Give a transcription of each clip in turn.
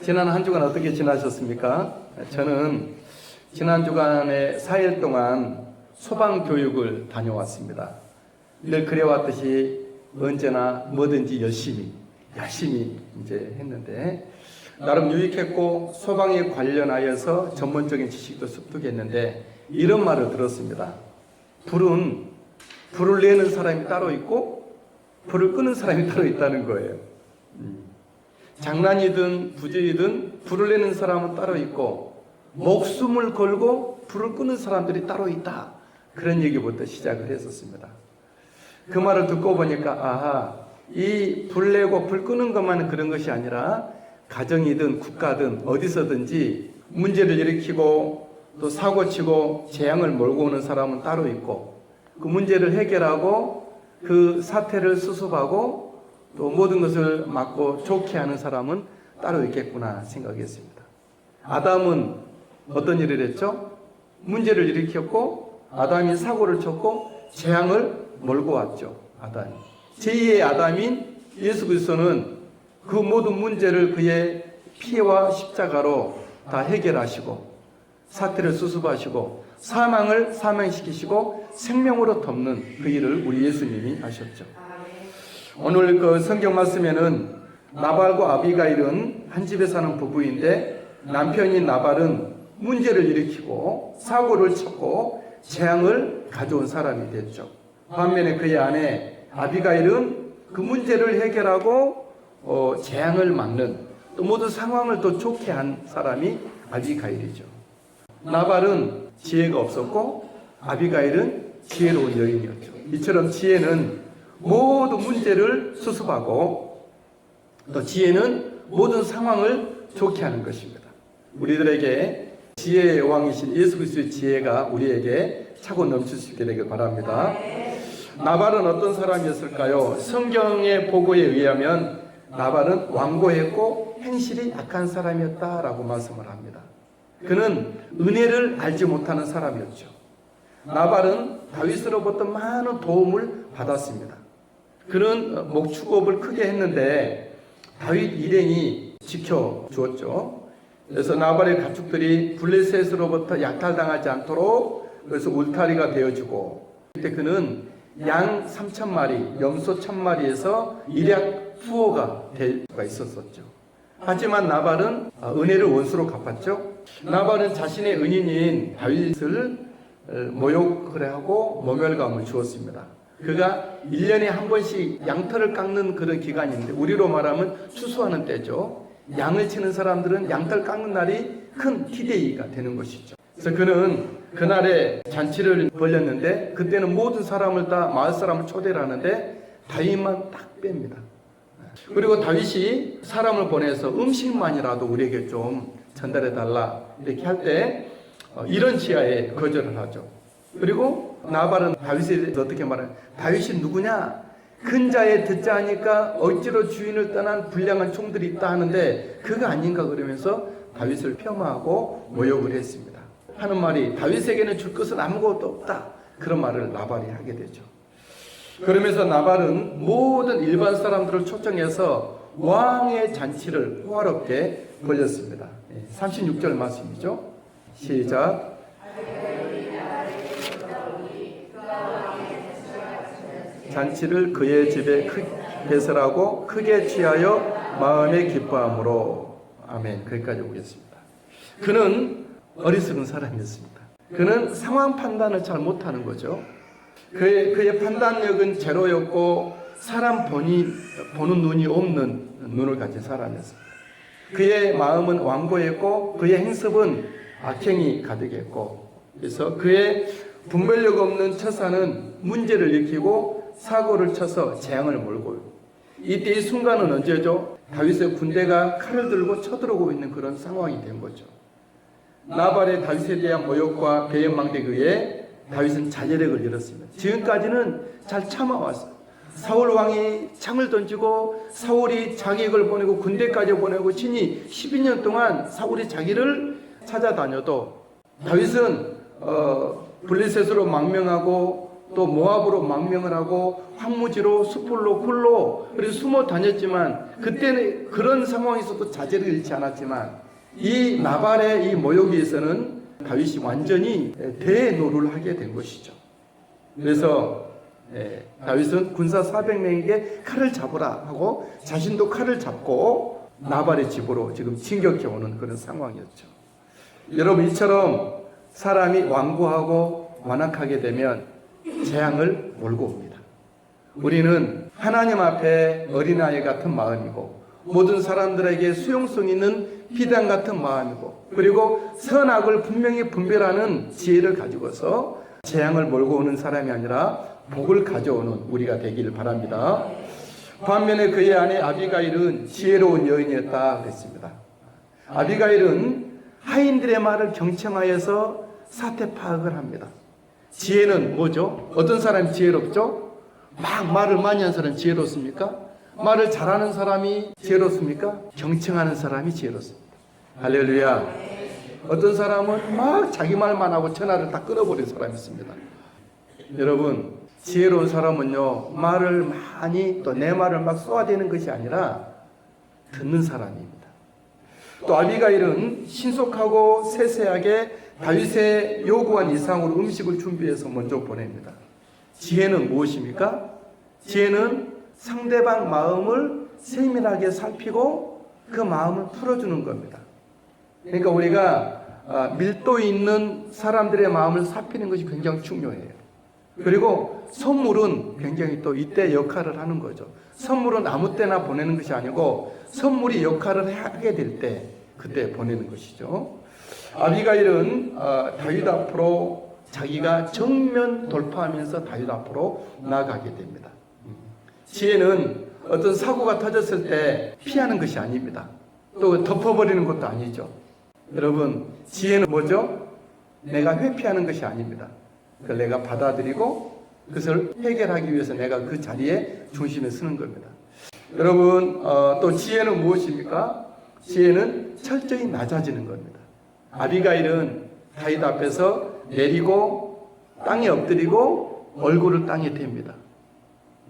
지난 한 주간 어떻게 지나셨습니까? 저는 지난 주간에 4일 동안 소방교육을 다녀왔습니다. 늘 그래왔듯이 언제나 뭐든지 열심히 이제 했는데 나름 유익했고 소방에 관련하여서 전문적인 지식도 습득했는데 이런 말을 들었습니다. 불을 내는 사람이 따로 있고 불을 끄는 사람이 따로 있다는 거예요. 장난이든 부주이든 불을 내는 사람은 따로 있고 목숨을 걸고 불을 끄는 사람들이 따로 있다. 그런 얘기부터 시작을 했었습니다. 그 말을 듣고 보니까 아하, 이 불 내고 불 끄는 것만 그런 것이 아니라 가정이든 국가든 어디서든지 문제를 일으키고 또 사고치고 재앙을 몰고 오는 사람은 따로 있고 그 문제를 해결하고 그 사태를 수습하고 또 모든 것을 막고 좋게 하는 사람은 따로 있겠구나 생각했습니다. 아담은 어떤 일을 했죠? 문제를 일으켰고 아담이 사고를 쳤고 재앙을 몰고 왔죠. 아담이. 제2의 아담인 예수 그리스도는 그 모든 문제를 그의 피와 십자가로 다 해결하시고 사태를 수습하시고 사망을 사망시키시고 생명으로 덮는 그 일을 우리 예수님이 하셨죠. 오늘 그 성경 말씀에는 나발과 아비가일은 한 집에 사는 부부인데 남편인 나발은 문제를 일으키고 사고를 쳤고 재앙을 가져온 사람이 됐죠. 반면에 그의 아내 아비가일은 그 문제를 해결하고 재앙을 막는 또 모든 상황을 또 좋게 한 사람이 아비가일이죠. 나발은 지혜가 없었고 아비가일은 지혜로운 여인이었죠. 이처럼 지혜는 모든 문제를 수습하고 또 지혜는 모든 상황을 좋게 하는 것입니다. 우리들에게 지혜의 왕이신 예수 그리스도의 지혜가 우리에게 차고 넘칠 수 있게 되길 바랍니다. 나발은 어떤 사람이었을까요? 성경의 보고에 의하면 나발은 완고했고 행실이 악한 사람이었다라고 말씀을 합니다. 그는 은혜를 알지 못하는 사람이었죠. 나발은 다윗으로부터 많은 도움을 받았습니다. 그는 목축업을 크게 했는데 다윗 일행이 지켜주었죠. 그래서 나발의 가축들이 블레셋으로부터 약탈당하지 않도록 그래서 울타리가 되어주고 그때 그는 양 3,000마리, 염소 1,000마리에서 일약 부호가 될 수가 있었었죠. 하지만 나발은 은혜를 원수로 갚았죠. 나발은 자신의 은인인 다윗을 모욕을 하고 모멸감을 주었습니다. 그가 1년에 한 번씩 양털을 깎는 그런 기간이 있는데 우리로 말하면 추수하는 때죠. 양을 치는 사람들은 양털 깎는 날이 큰 티데이가 되는 것이죠. 그래서 그는 그날에 잔치를 벌였는데 그때는 모든 사람을 다 마을 사람을 초대를 하는데 다윗만 딱 뺍니다. 그리고 다윗이 사람을 보내서 음식만이라도 우리에게 좀 전달해 달라 이렇게 할 때 이런 지하에 거절을 하죠. 그리고 나발은 다윗에 대해서 어떻게 말해요? 다윗이 누구냐? 근자에 듣자 하니까 억지로 주인을 떠난 불량한 총들이 있다 하는데 그가 아닌가 그러면서 다윗을 폄하하고 모욕을 했습니다. 하는 말이 다윗에게는 줄 것은 아무것도 없다. 그런 말을 나발이 하게 되죠. 그러면서 나발은 모든 일반 사람들을 초청해서 왕의 잔치를 호화롭게 벌였습니다. 36절 말씀이죠. 시작. 잔치를 그의 집에 배설하고 크게 취하여 마음에 기뻐함으로. 아멘. 거기까지 오겠습니다. 그는 어리석은 사람이었습니다. 그는 상황 판단을 잘 못하는 거죠. 그의 판단력은 제로였고 사람 보는 눈이 없는 눈을 가진 사람이었습니다. 그의 마음은 완고했고 그의 행습은 악행이 가득했고 그래서 그의 분별력 없는 처사는 문제를 일으키고 사고를 쳐서 재앙을 몰고요. 이때 이 순간은 언제죠? 다윗의 군대가 칼을 들고 쳐들어오고 있는 그런 상황이 된 거죠. 나발의 다윗에 대한 모욕과 배연망대에 의해 다윗은 자제력을 잃었습니다. 지금까지는 잘 참아왔어요. 사울 왕이 창을 던지고 사울이 자기를 보내고 군대까지 보내고 친히 12년 동안 사울이 자기를 찾아다녀도 다윗은 블레셋으로 망명하고 또 모압으로 망명을 하고 황무지로 숲으로 굴로 그리고 숨어 다녔지만 그때는 그런 상황에서도 자제를 잃지 않았지만 이 나발의 이 모욕에서는 다윗이 완전히 대노를 하게 된 것이죠. 그래서 다윗은 군사 400명에게 칼을 잡으라 하고 자신도 칼을 잡고 나발의 집으로 지금 진격해 오는 그런 상황이었죠. 여러분, 이처럼 사람이 완고하고 완악하게 되면 재앙을 몰고 옵니다. 우리는 하나님 앞에 어린아이 같은 마음이고 모든 사람들에게 수용성 있는 비단 같은 마음이고 그리고 선악을 분명히 분별하는 지혜를 가지고서 재앙을 몰고 오는 사람이 아니라 복을 가져오는 우리가 되기를 바랍니다. 반면에 그의 아내 아비가일은 지혜로운 여인이었다 그랬습니다. 아비가일은 하인들의 말을 경청하여서 사태 파악을 합니다. 지혜는 뭐죠? 어떤 사람이 지혜롭죠? 막 말을 많이 하는 사람이 지혜롭습니까? 말을 잘하는 사람이 지혜롭습니까? 경청하는 사람이 지혜롭습니다. 할렐루야. 어떤 사람은 막 자기 말만 하고 전화를 다 끊어버린 사람이 있습니다. 여러분, 지혜로운 사람은요, 말을 많이 또 내 말을 막 쏘아대는 것이 아니라 듣는 사람입니다. 또 아비가일은 신속하고 세세하게 다윗의 요구한 이상으로 음식을 준비해서 먼저 보냅니다. 지혜는 무엇입니까? 지혜는 상대방 마음을 세밀하게 살피고 그 마음을 풀어주는 겁니다. 그러니까 우리가 밀도 있는 사람들의 마음을 살피는 것이 굉장히 중요해요. 그리고 선물은 굉장히 또 이때 역할을 하는 거죠. 선물은 아무 때나 보내는 것이 아니고 선물이 역할을 하게 될 때 그때 보내는 것이죠. 아비가일은 다윗 앞으로 자기가 정면 돌파하면서 다윗 앞으로 나아가게 됩니다. 지혜는 어떤 사고가 터졌을 때 피하는 것이 아닙니다. 또 덮어버리는 것도 아니죠. 여러분, 지혜는 뭐죠? 내가 회피하는 것이 아닙니다. 그걸 내가 받아들이고 그것을 해결하기 위해서 내가 그 자리에 중심에 서는 겁니다. 여러분, 또 지혜는 무엇입니까? 지혜는 철저히 낮아지는 겁니다. 아비가일은 다윗 앞에서 내리고 땅에 엎드리고 얼굴을 땅에 댑니다.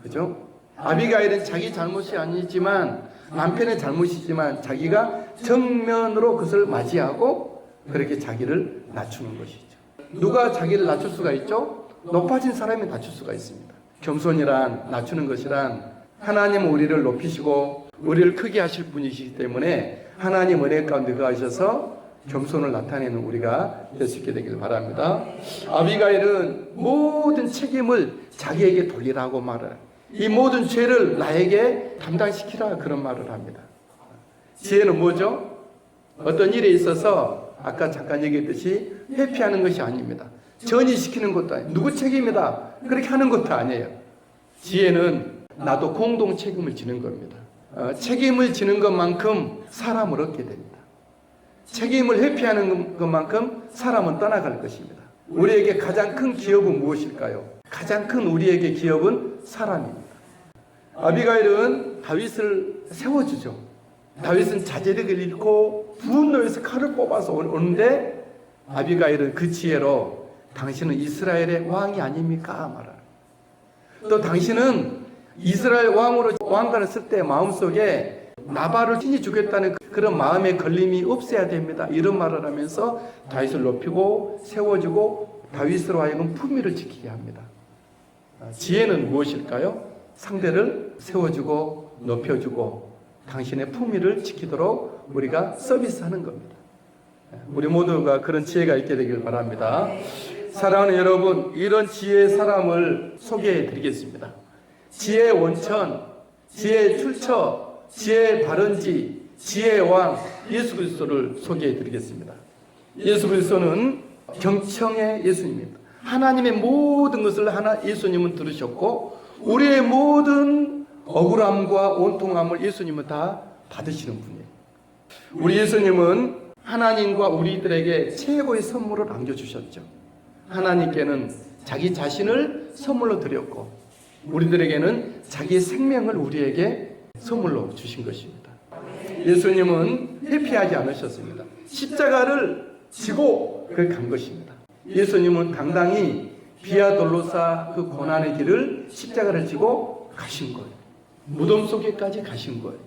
그죠? 아비가일은 자기 잘못이 아니지만 남편의 잘못이지만 자기가 정면으로 그것을 맞이하고 그렇게 자기를 낮추는 것이죠. 누가 자기를 낮출 수가 있죠? 높아진 사람이 낮출 수가 있습니다. 겸손이란, 낮추는 것이란 하나님은 우리를 높이시고 우리를 크게 하실 분이시기 때문에 하나님 은혜 가운데 거하셔서 겸손을 나타내는 우리가 될 수 있게 되기를 바랍니다. 아비가일은 모든 책임을 자기에게 돌리라고 말을, 이 모든 죄를 나에게 담당시키라 그런 말을 합니다. 지혜는 뭐죠? 어떤 일에 있어서 아까 잠깐 얘기했듯이 회피하는 것이 아닙니다. 전이시키는 것도 아니에요. 누구 책임이다 그렇게 하는 것도 아니에요. 지혜는 나도 공동 책임을 지는 겁니다. 책임을 지는 것만큼 사람을 얻게 됩니다. 책임을 회피하는 것만큼 사람은 떠나갈 것입니다. 우리에게 가장 큰 기업은 무엇일까요? 가장 큰 우리에게 기업은 사람입니다. 아비가일은 다윗을 세워주죠. 다윗은 자제력을 잃고 분노해서 칼을 뽑아서 오는데 아비가일은 그 지혜로 당신은 이스라엘의 왕이 아닙니까? 말하는. 또 당신은 이스라엘 왕으로 왕관을 쓸 때 마음속에 나발을 친히 죽였다는 그런 마음의 걸림이 없어야 됩니다. 이런 말을 하면서 다윗을 높이고 세워주고 다윗으로 하여금 품위를 지키게 합니다. 지혜는 무엇일까요? 상대를 세워주고 높여주고 당신의 품위를 지키도록 우리가 서비스하는 겁니다. 우리 모두가 그런 지혜가 있게 되길 바랍니다. 사랑하는 여러분, 이런 지혜의 사람을 소개해 드리겠습니다. 지혜의 원천, 지혜의 출처, 지혜의 발원지, 지혜의 왕 예수 그리스도를 소개해 드리겠습니다. 예수 그리스도는 경청의 예수님입니다. 하나님의 모든 것을 예수님은 들으셨고 우리의 모든 억울함과 온통함을 예수님은 다 받으시는 분이에요. 우리 예수님은 하나님과 우리들에게 최고의 선물을 안겨주셨죠. 하나님께는 자기 자신을 선물로 드렸고 우리들에게는 자기의 생명을 우리에게 선물로 주신 것입니다. 예수님은 회피하지 않으셨습니다. 십자가를 지고 간 것입니다. 예수님은 당당히 비아돌로사 그 고난의 길을 십자가를 지고 가신 거예요. 무덤 속에까지 가신 거예요.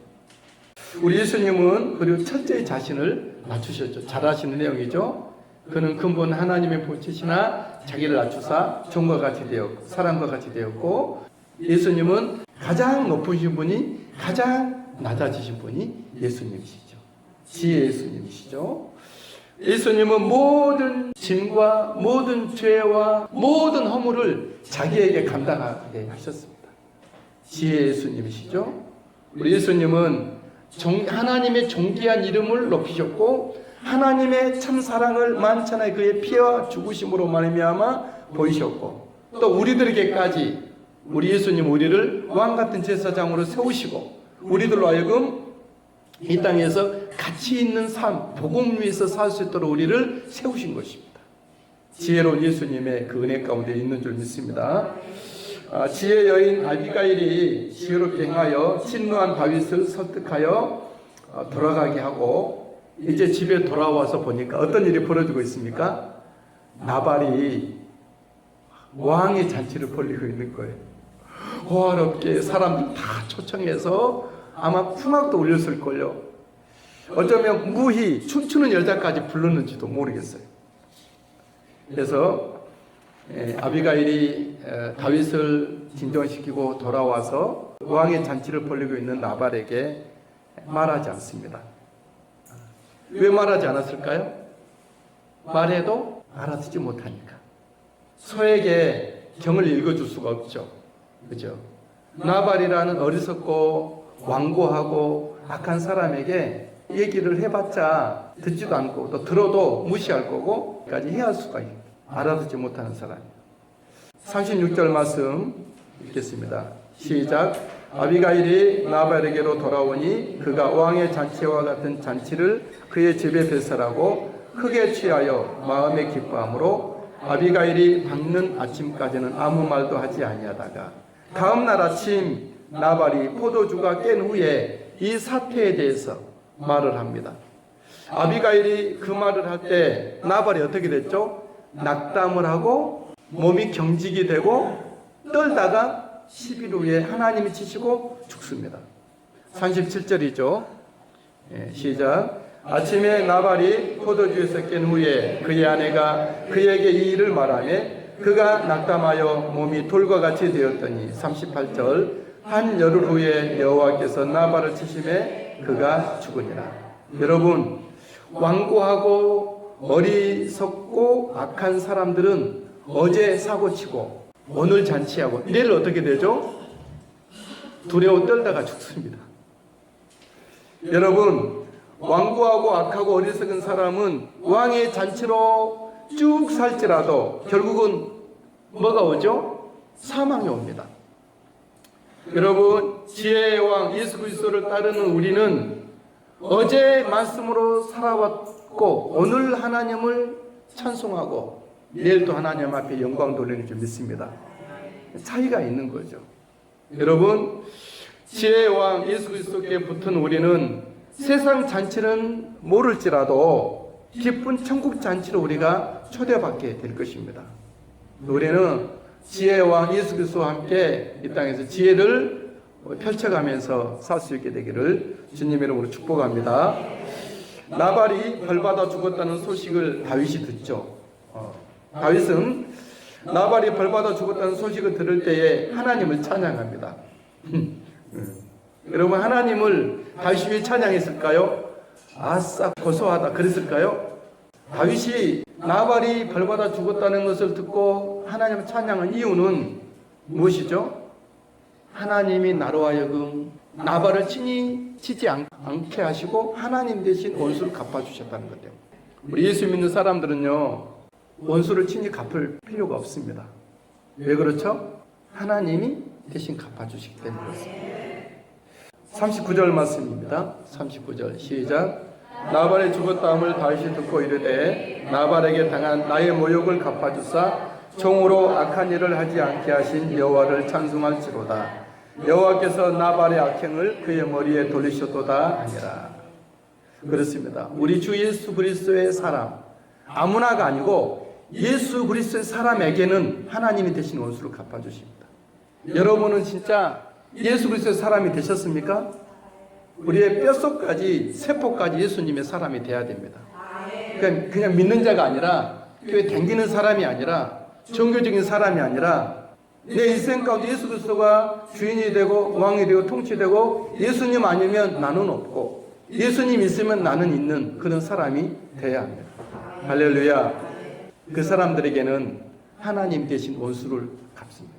우리 예수님은 그리고 철저히 자신을 낮추셨죠. 잘 아시는 내용이죠. 그는 근본 하나님의 보시시나 자기를 낮추사 종과 같이 되었고 사람과 같이 되었고, 예수님은 가장 높으신 분이 가장 낮아지신 분이 예수님이시죠. 지혜 예수님이시죠. 예수님은 모든 짐과 모든 죄와 모든 허물을 자기에게 감당하게 하셨습니다. 지혜 예수님이시죠. 우리 예수님은 하나님의 존귀한 이름을 높이셨고 하나님의 참 사랑을 만천하에 그의 피와 죽으심으로 말미암아 보이셨고, 또 우리들에게까지 우리 예수님 우리를 왕같은 제사장으로 세우시고 우리들로 하여금 이 땅에서 가치 있는 삶, 복음 위에서 살 수 있도록 우리를 세우신 것입니다. 지혜로운 예수님의 그 은혜 가운데 있는 줄 믿습니다. 지혜 여인 아비가일이 지혜롭게 행하여 진노한 다윗을 설득하여 돌아가게 하고, 이제 집에 돌아와서 보니까 어떤 일이 벌어지고 있습니까? 나발이 왕의 잔치를 벌이고 있는 거예요. 호화롭게 사람들 다 초청해서 아마 풍악도 울렸을걸요. 어쩌면 무희 춤추는 여자까지 불렀는지도 모르겠어요. 그래서 아비가일이 다윗을 진정시키고 돌아와서 왕의 잔치를 벌이고 있는 나발에게 말하지 않습니다. 왜 말하지 않았을까요? 말해도 알아듣지 못하니까. 소에게 경을 읽어줄 수가 없죠. 그죠? 나발이라는 어리석고 완고하고 악한 사람에게 얘기를 해봤자 듣지도 않고 또 들어도 무시할 거고 까지 해야 할 수가 있고 알아듣지 못하는 사람이에요. 36절 말씀 읽겠습니다. 시작. 아비가일이 나발에게로 돌아오니 그가 왕의 잔치와 같은 잔치를 그의 집에 배설하고 크게 취하여 마음에 기뻐함으로 아비가일이 밝는 아침까지는 아무 말도 하지 아니하다가 다음날 아침 나발이 포도주가 깬 후에 이 사태에 대해서 말을 합니다. 아비가일이 그 말을 할 때 나발이 어떻게 됐죠? 낙담을 하고 몸이 경직이 되고 떨다가 10일 후에 하나님이 치시고 죽습니다. 37절이죠. 시작. 아침에 나발이 포도주에서 깬 후에 그의 아내가 그에게 이 일을 말하며 그가 낙담하여 몸이 돌과 같이 되었더니 38절. 한 열흘 후에 여호와께서 나발을 치심에 그가 죽으니라. 여러분, 완고하고 어리석고 악한 사람들은 어제 사고치고 오늘 잔치하고 내일 어떻게 되죠? 두려워 떨다가 죽습니다. 여러분, 완고하고 악하고 어리석은 사람은 왕의 잔치로 쭉 살지라도 결국은 뭐가 오죠? 사망이 옵니다. 여러분, 지혜의 왕 예수 그리스도를 따르는 우리는 어제 말씀으로 살아왔고 오늘 하나님을 찬송하고 내일도 하나님 앞에 영광 돌리는 줄 믿습니다. 차이가 있는 거죠. 여러분, 지혜의 왕 예수 그리스도께 붙은 우리는 세상 잔치는 모를지라도 기쁜 천국 잔치로 우리가 초대받게 될 것입니다. 우리는 지혜의 왕 예수 그리스도와 함께 이 땅에서 지혜를 펼쳐가면서 살 수 있게 되기를 주님의 이름으로 축복합니다. 나발이 벌받아 죽었다는 소식을 다윗이 듣죠. 다윗은 나발이 벌받아 죽었다는 소식을 들을 때에 하나님을 찬양합니다. 여러분, 하나님을 다윗이 왜 찬양했을까요? 아싸 고소하다 그랬을까요? 다윗이 나발이 벌받아 죽었다는 것을 듣고 하나님을 찬양한 이유는 무엇이죠? 하나님이 나로 하여금 나발을 친히 치지 않게 하시고 하나님 대신 원수를 갚아주셨다는 것 때문에. 우리 예수 믿는 사람들은요, 원수를 친히 갚을 필요가 없습니다. 왜 그렇죠? 하나님이 대신 갚아주시기 때문에 그렇습니다. 39절 말씀입니다. 39절 시작. 나발의 죽었다함을 다윗이 듣고 이르되 나발에게 당한 나의 모욕을 갚아주사 종으로 악한 일을 하지 않게 하신 여호와를 찬송할지로다. 여호와께서 나발의 악행을 그의 머리에 돌리셨도다 하니라. 그렇습니다. 우리 주 예수 그리스도의 사람, 아무나가 아니고 예수 그리스도의 사람에게는 하나님이 대신 원수를 갚아주십니다. 여러분은 진짜 예수 그리스도의 사람이 되셨습니까? 우리의 뼛속까지 세포까지 예수님의 사람이 돼야 됩니다. 그러니까 그냥 믿는 자가 아니라 교회 댕기는 사람이 아니라 종교적인 사람이 아니라 내 인생 가운데 예수 그리스도가 주인이 되고 왕이 되고 통치되고 예수님 아니면 나는 없고 예수님 있으면 나는 있는 그런 사람이 돼야 합니다. 할렐루야. 그 사람들에게는 하나님 대신 원수를 갚습니다.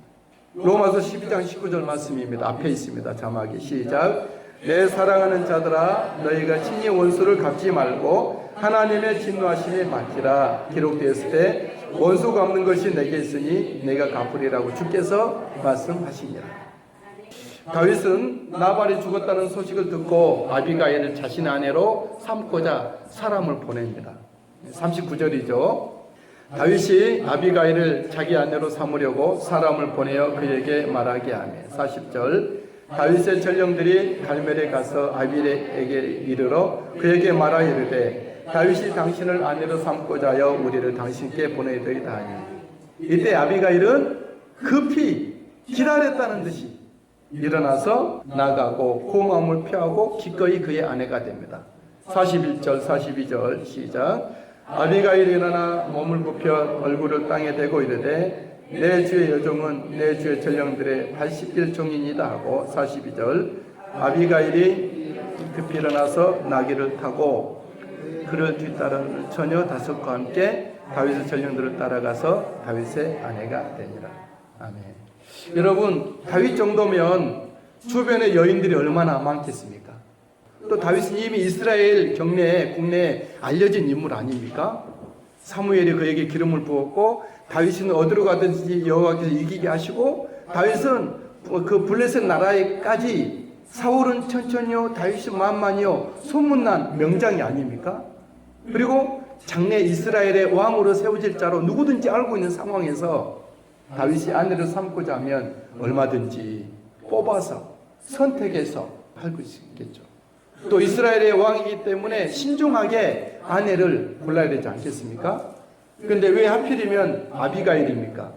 로마서 12장 19절 말씀입니다. 앞에 있습니다. 자막이 시작. 내 사랑하는 자들아 너희가 친히 원수를 갚지 말고 하나님의 진노하심에 맡기라. 기록되었을 때 원수 갚는 것이 내게 있으니 내가 갚으리라고 주께서 말씀하시니라. 다윗은 나발이 죽었다는 소식을 듣고 아비가일을 자신의 아내로 삼고자 사람을 보냅니다. 39절이죠. 다윗이 아비가일을 자기 아내로 삼으려고 사람을 보내어 그에게 말하게 하며 40절 다윗의 전령들이 갈멜에 가서 아비에게 이르러 그에게 말하 이르되 다윗이 당신을 아내로 삼고자 하여 우리를 당신께 보내더이다 하니 이때 아비가일은 급히 기다렸다는 듯이 일어나서 나가고 고마움을 표하고 기꺼이 그의 아내가 됩니다. 41절 42절 시작. 아비가일이 일어나 몸을 굽혀 얼굴을 땅에 대고 이르되 내 주의 여종은 내 주의 전령들의 발 씻길 종이니이다 하고 42절 아비가일이 급히 일어나서 나귀를 타고 그를 뒤따르는 처녀 5과 함께 다윗의 전령들을 따라가서 다윗의 아내가 되니라. 아멘. 여러분 다윗 정도면 주변의 여인들이 얼마나 많겠습니까? 또 다윗은 이미 이스라엘 경내에 국내에 알려진 인물 아닙니까? 사무엘이 그에게 기름을 부었고 다윗은 어디로 가든지 여호와께서 이기게 하시고 다윗은 그 블레셋 나라에까지 사울은 천천히요 다윗은 만만히요 소문난 명장이 아닙니까? 그리고 장래 이스라엘의 왕으로 세워질 자로 누구든지 알고 있는 상황에서 다윗이 아내를 삼고자 하면 얼마든지 뽑아서 선택해서 할 수 있겠죠. 또 이스라엘의 왕이기 때문에 신중하게 아내를 골라야 되지 않겠습니까? 그런데 왜 하필이면 아비가일입니까?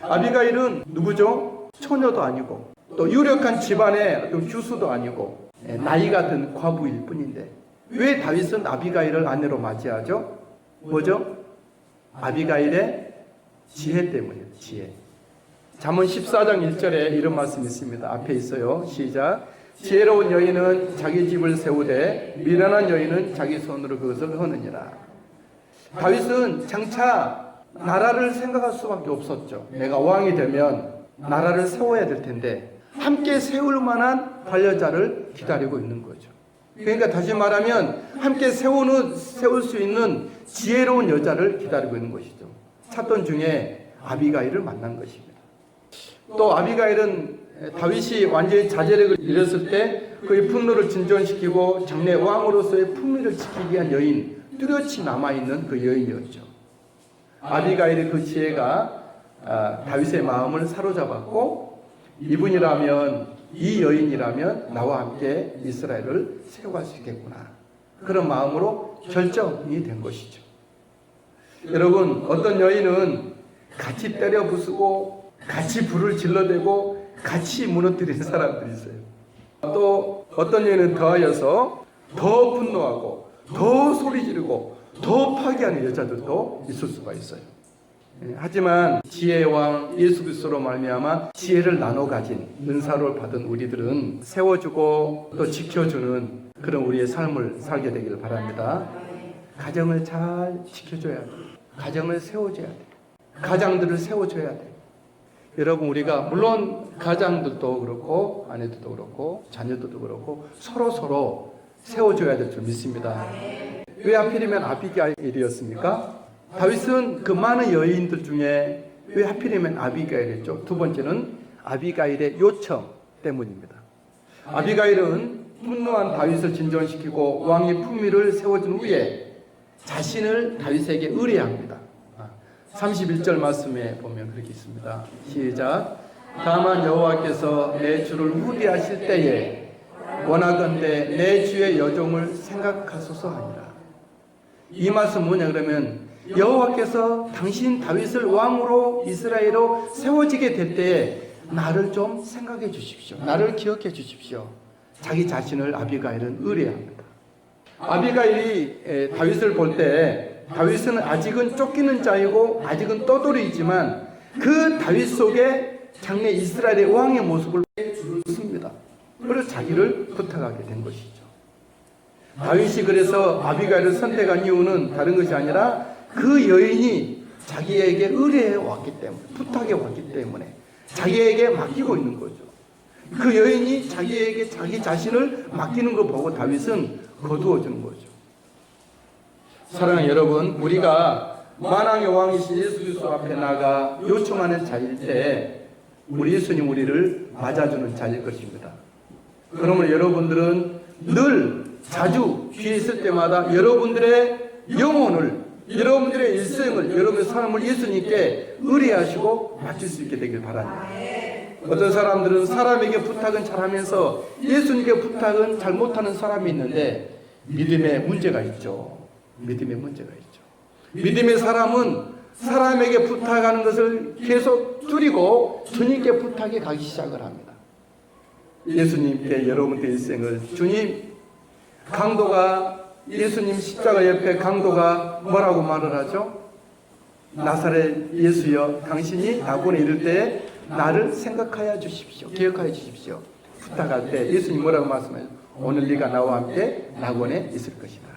아비가일은 누구죠? 처녀도 아니고 또 유력한 집안의 어떤 교수도 아니고 나이가 든 과부일 뿐인데 왜 다윗은 아비가일을 아내로 맞이하죠? 뭐죠? 아비가일의 지혜 때문이에요. 지혜. 잠언 14장 1절에 이런 말씀이 있습니다. 앞에 있어요. 시작. 지혜로운 여인은 자기 집을 세우되 미련한 여인은 자기 손으로 그것을 하느니라. 다윗은 장차 나라를 생각할 수밖에 없었죠. 내가 왕이 되면 나라를 세워야 될 텐데 함께 세울 만한 관여자를 기다리고 있는 거죠. 그러니까 다시 말하면 함께 세울 수 있는 지혜로운 여자를 기다리고 있는 것이죠. 찾던 중에 아비가일을 만난 것입니다. 또 아비가일은 다윗이 완전히 자제력을 잃었을 때 그의 분노를 진전시키고 장래 왕으로서의 품위를 지키기 위한 여인, 뚜렷이 남아있는 그 여인이었죠. 아비가일의 그 지혜가 다윗의 마음을 사로잡았고 이 여인이라면 나와 함께 이스라엘을 세워갈 수 있겠구나. 그런 마음으로 결정이 된 것이죠. 여러분 어떤 여인은 같이 때려 부수고 같이 불을 질러대고 같이 무너뜨리는 사람들이 있어요. 또 어떤 여인은 더하여서 더 분노하고 더 소리 지르고 더 파괴하는 여자들도 있을 수가 있어요. 하지만 지혜의 왕 예수 그리스도로 말미암아 지혜를 나눠 가진 은사를 받은 우리들은 세워주고 또 지켜주는 그런 우리의 삶을 살게 되기를 바랍니다. 가정을 잘 지켜줘야 돼. 가정을 세워줘야 돼. 가장들을 세워줘야 돼. 여러분 우리가 물론 가장들도 그렇고 아내들도 그렇고 자녀들도 그렇고 서로 세워줘야 될 줄 믿습니다. 왜 하필이면 아비가일이었습니까? 다윗은 그 많은 여인들 중에 왜 하필이면 아비가일이었죠? 두 번째는 아비가일의 요청 때문입니다. 아비가일은 분노한 다윗을 진정시키고 왕의 품위를 세워준 후에 자신을 다윗에게 의뢰합니다. 31절 말씀에 보면 그렇게 있습니다. 시작. 다만 여호와께서 내 주를 후대하실 때에 원하건대 내 주의 여종을 생각하소서 하니라. 이 말씀 뭐냐 그러면 여호와께서 당신 다윗을 왕으로 이스라엘로 세워지게 될 때에 나를 좀 생각해 주십시오. 나를 기억해 주십시오. 자기 자신을 아비가일은 의뢰합니다. 아비가일이 다윗을 볼 때 다윗은 아직은 쫓기는 자이고 아직은 떠돌이지만 그 다윗 속에 장래 이스라엘의 왕의 모습을 씁니다. 그래서 자기를 부탁하게 된 것이죠. 다윗이 그래서 아비가일을 선택한 이유는 다른 것이 아니라 그 여인이 자기에게 의뢰해 왔기 때문에, 부탁해 왔기 때문에 자기에게 맡기고 있는 거죠. 그 여인이 자기에게 자기 자신을 맡기는 걸 보고 다윗은 거두어주는 거죠. 사랑하는 여러분, 우리가 만왕의 왕이신 예수 그리스도 앞에 나가 요청하는 자일 때 우리 예수님 우리를 맞아주는 자일 것입니다. 그러면 여러분들은 늘 자주 귀에 있을 때마다 여러분들의 영혼을, 여러분들의 일생을, 여러분의 삶을 예수님께 의뢰하시고 맡길 수 있게 되길 바랍니다. 어떤 사람들은 사람에게 부탁은 잘하면서 예수님께 부탁은 잘 못하는 사람이 있는데 믿음에 문제가 있죠. 믿음에 문제가 있죠. 믿음의 사람은 사람에게 부탁하는 것을 계속 줄이고 주님께 부탁해 가기 시작을 합니다. 예수님께 여러분의 일생을, 주님, 강도가, 예수님 십자가 옆에 강도가 뭐라고 말을 하죠? 나사렛 예수여, 당신이 낙원에 이를 때 나를 생각하여 주십시오. 기억하여 주십시오. 부탁할 때 예수님 뭐라고 말씀하세요? 오늘 네가 나와 함께 낙원에 있을 것이다.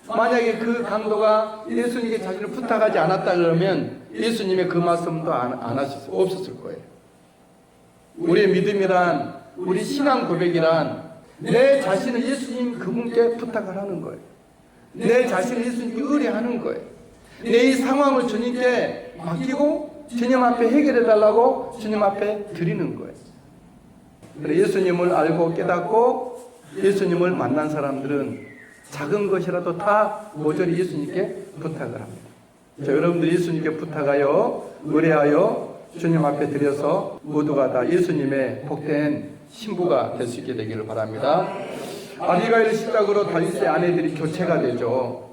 만약에 그 강도가 예수님께 자신을 부탁하지 않았다 그러면 예수님의 그 말씀도 안 하실 수 없었을 거예요. 우리의 믿음이란, 우리 신앙 고백이란 내 자신을 예수님 그분께 부탁을 하는 거예요. 내 자신을 예수님께 의뢰하는 거예요. 내 이 상황을 주님께 맡기고 주님 앞에 해결해 달라고 주님 앞에 드리는 거예요. 그래, 예수님을 알고 깨닫고 예수님을 만난 사람들은 작은 것이라도 다 모조리 예수님께 부탁을 합니다. 자, 여러분들 예수님께 부탁하여 의뢰하여 주님 앞에 드려서 모두가 다 예수님의 복된 신부가 될 수 있게 되기를 바랍니다. 아비가일을 시작으로 다윗의 아내들이 교체가 되죠.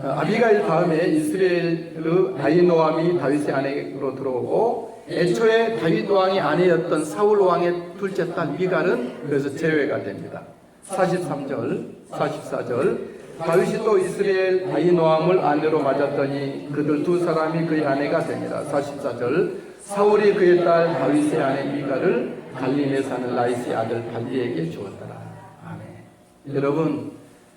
아비가일 다음에 이스라엘의 아히노암이 다윗의 아내로 들어오고 애초에 다윗 왕의 아내였던 사울 왕의 둘째 딸 미갈은 그래서 제외가 됩니다. 43절, 44절 다윗이 또 이스라엘 아히노암을 아내로 맞았더니 그들 두 사람이 그의 아내가 됩니다. 44절 사울이 그의 딸 다윗의 아내 미갈을 갈림에 사는 라이스의 아들 발디에게 주었더라. 아멘. 여러분,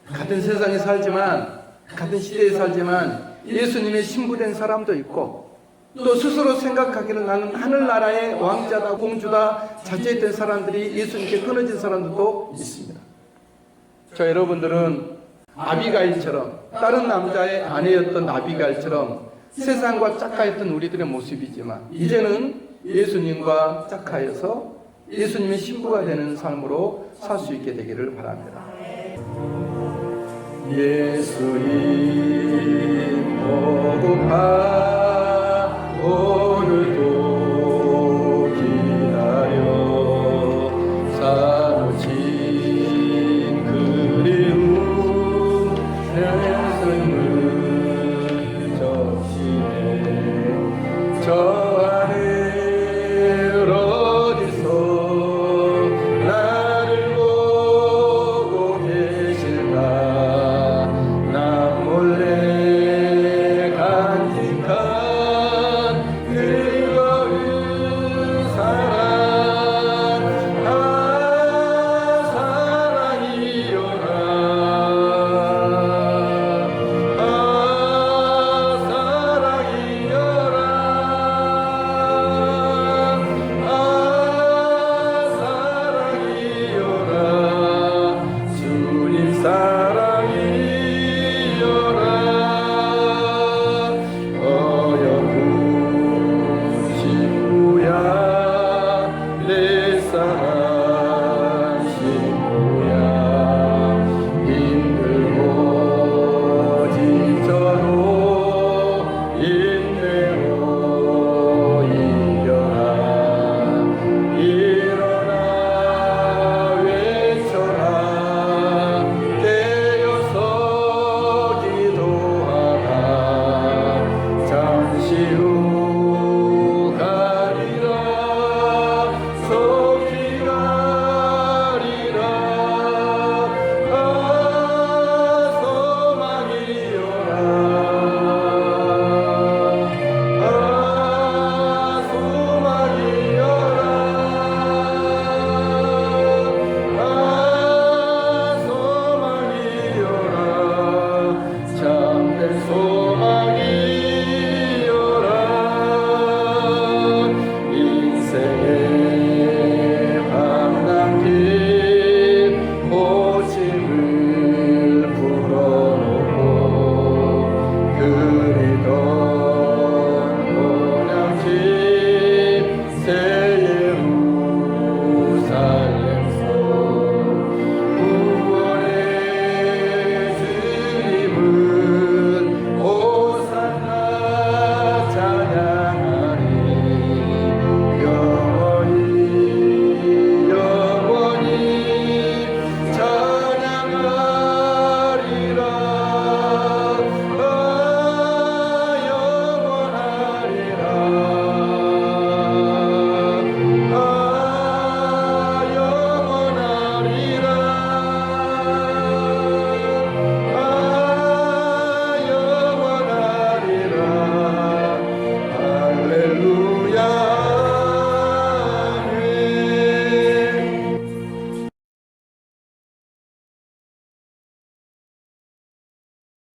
같은 세상에 살지만, 같은 시대에 살지만 예수님의 신부된 사람도 있고 또 스스로 생각하기를 나는 하늘나라의 왕자다, 공주다 자제된 사람들이 예수님께 끊어진 사람들도 있습니다. 자, 여러분들은 아비가일처럼, 다른 남자의 아내였던 아비가일처럼 세상과 짝하였던 우리들의 모습이지만 이제는 예수님과 짝하여서 예수님의 신부가 되는 삶으로 살 수 있게 되기를 바랍니다. 예수님 보고파